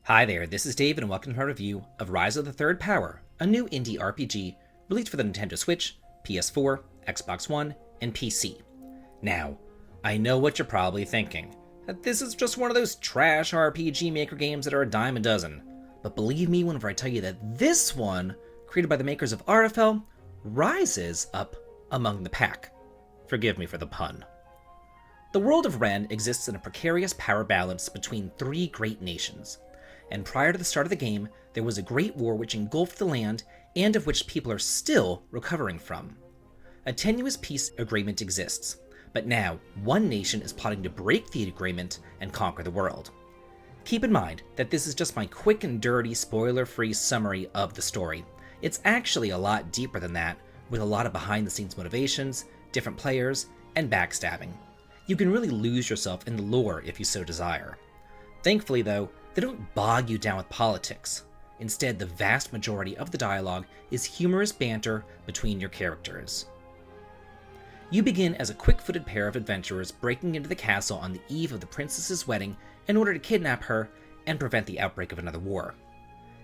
Hi there, this is Dave and welcome to my review of Rise of the Third Power, a new indie RPG released for the Nintendo Switch, PS4, Xbox One, and PC. Now, I know what you're probably thinking, that this is just one of those trash RPG Maker games that are a dime a dozen. But believe me whenever I tell you that this one, created by the makers of RFL, rises up among the pack. Forgive me for the pun. The world of Ren exists in a precarious power balance between three great nations. And prior to the start of the game, there was a great war which engulfed the land and of which people are still recovering from. A tenuous peace agreement exists, but now one nation is plotting to break the agreement and conquer the world. Keep in mind that this is just my quick and dirty, spoiler-free summary of the story. It's actually a lot deeper than that, with a lot of behind-the-scenes motivations, different players, and backstabbing. You can really lose yourself in the lore if you so desire. Thankfully though, they don't bog you down with politics. Instead, the vast majority of the dialogue is humorous banter between your characters. You begin as a quick-footed pair of adventurers breaking into the castle on the eve of the princess's wedding in order to kidnap her and prevent the outbreak of another war.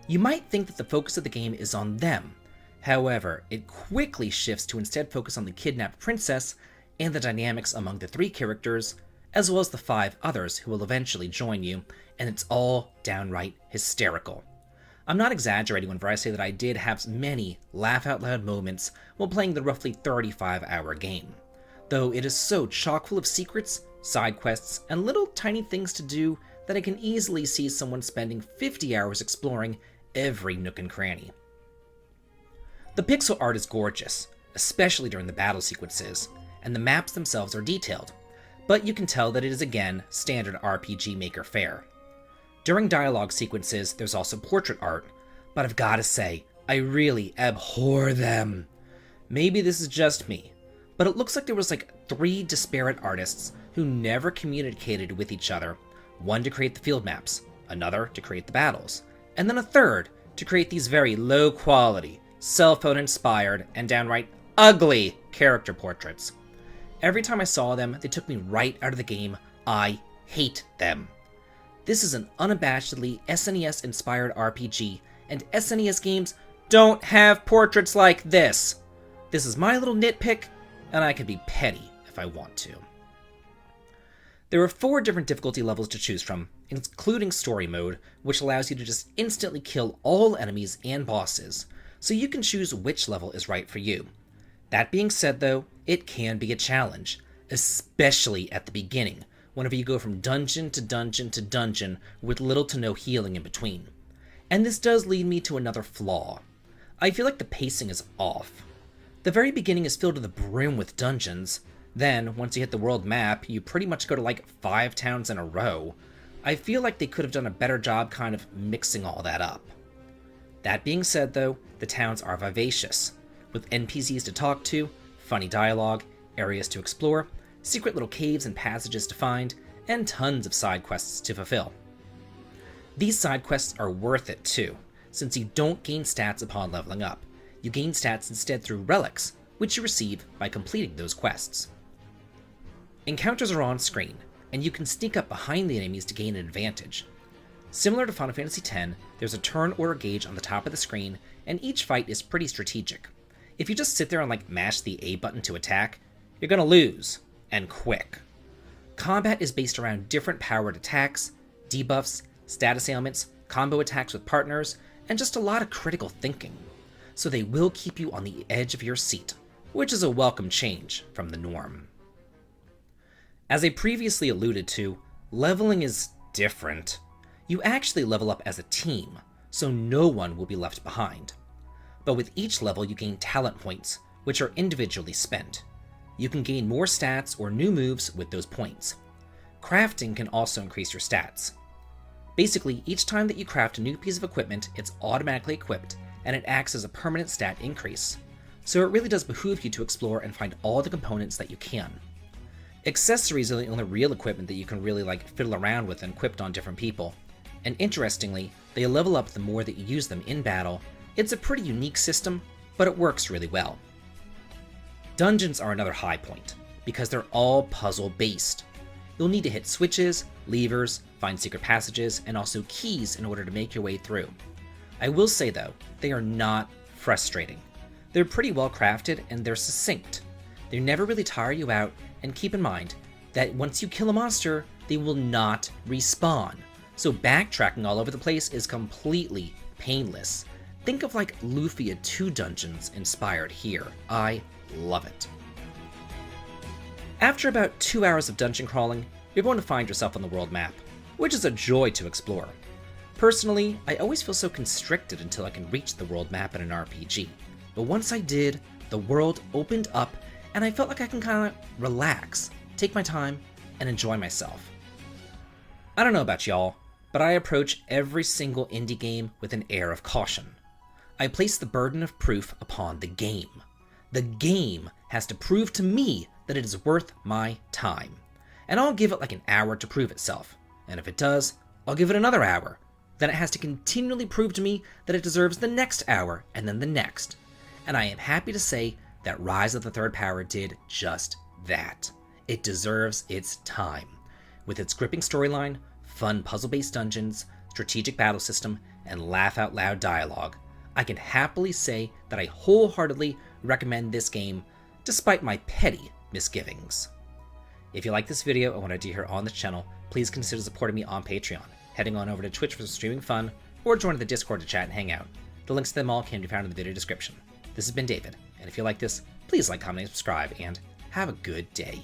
You might think that the focus of the game is on them. However, it quickly shifts to instead focus on the kidnapped princess and the dynamics among the three characters, as well as the 5 others who will eventually join you, and it's all downright hysterical. I'm not exaggerating whenever I say that I did have many laugh-out-loud moments while playing the roughly 35-hour game, though it is so chock full of secrets, side quests, and little tiny things to do that I can easily see someone spending 50 hours exploring every nook and cranny. The pixel art is gorgeous, especially during the battle sequences, and the maps themselves are detailed, but you can tell that it is again standard RPG Maker fare. During dialogue sequences, there's also portrait art, but I've gotta say, I really abhor them. Maybe this is just me, but it looks like there was like 3 disparate artists who never communicated with each other, one to create the field maps, another to create the battles, and then a third to create these very low quality, cell phone inspired, and downright ugly character portraits. Every time I saw them, they took me right out of the game. I hate them. This is an unabashedly SNES-inspired RPG, and SNES games don't have portraits like this. This is my little nitpick, and I can be petty if I want to. There are 4 different difficulty levels to choose from, including story mode, which allows you to just instantly kill all enemies and bosses, so you can choose which level is right for you. That being said though, it can be a challenge, especially at the beginning, whenever you go from dungeon to dungeon to dungeon with little to no healing in between. And this does lead me to another flaw. I feel like the pacing is off. The very beginning is filled to the brim with dungeons, then once you hit the world map, you pretty much go to like 5 towns in a row. I feel like they could have done a better job kind of mixing all that up. That being said though, the towns are vivacious, with NPCs to talk to, funny dialogue, areas to explore, secret little caves and passages to find, and tons of side quests to fulfill. These side quests are worth it too, since you don't gain stats upon leveling up. You gain stats instead through relics, which you receive by completing those quests. Encounters are on screen, and you can sneak up behind the enemies to gain an advantage. Similar to Final Fantasy X, there's a turn order gauge on the top of the screen, and each fight is pretty strategic. If you just sit there and mash the A button to attack, you're gonna lose, and quick. Combat is based around different powered attacks, debuffs, status ailments, combo attacks with partners, and just a lot of critical thinking. So they will keep you on the edge of your seat, which is a welcome change from the norm. As I previously alluded to, leveling is different. You actually level up as a team, so no one will be left behind. But with each level you gain talent points, which are individually spent. You can gain more stats or new moves with those points. Crafting can also increase your stats. Basically, each time that you craft a new piece of equipment, it's automatically equipped, and it acts as a permanent stat increase. So it really does behoove you to explore and find all the components that you can. Accessories are the only real equipment that you can really fiddle around with and equip on different people. And interestingly, they level up the more that you use them in battle. It's a pretty unique system, but it works really well. Dungeons are another high point, because they're all puzzle-based. You'll need to hit switches, levers, find secret passages, and also keys in order to make your way through. I will say though, they are not frustrating. They're pretty well crafted and they're succinct. They never really tire you out, and keep in mind that once you kill a monster, they will not respawn. So backtracking all over the place is completely painless. Think of like Lufia 2 dungeons inspired here. I love it. After about 2 hours of dungeon crawling, you're going to find yourself on the world map, which is a joy to explore. Personally, I always feel so constricted until I can reach the world map in an RPG. But once I did, the world opened up and I felt like I can kind of relax, take my time, and enjoy myself. I don't know about y'all, but I approach every single indie game with an air of caution. I place the burden of proof upon the game. The game has to prove to me that it is worth my time. And I'll give it like an hour to prove itself. And if it does, I'll give it another hour. Then it has to continually prove to me that it deserves the next hour and then the next. And I am happy to say that Rise of the Third Power did just that. It deserves its time. With its gripping storyline, fun puzzle-based dungeons, strategic battle system, and laugh-out-loud dialogue, I can happily say that I wholeheartedly recommend this game, despite my petty misgivings. If you like this video and want to do here on the channel, please consider supporting me on Patreon, heading on over to Twitch for some streaming fun, or joining the Discord to chat and hang out. The links to them all can be found in the video description. This has been David, and if you like this, please like, comment, and subscribe, and have a good day.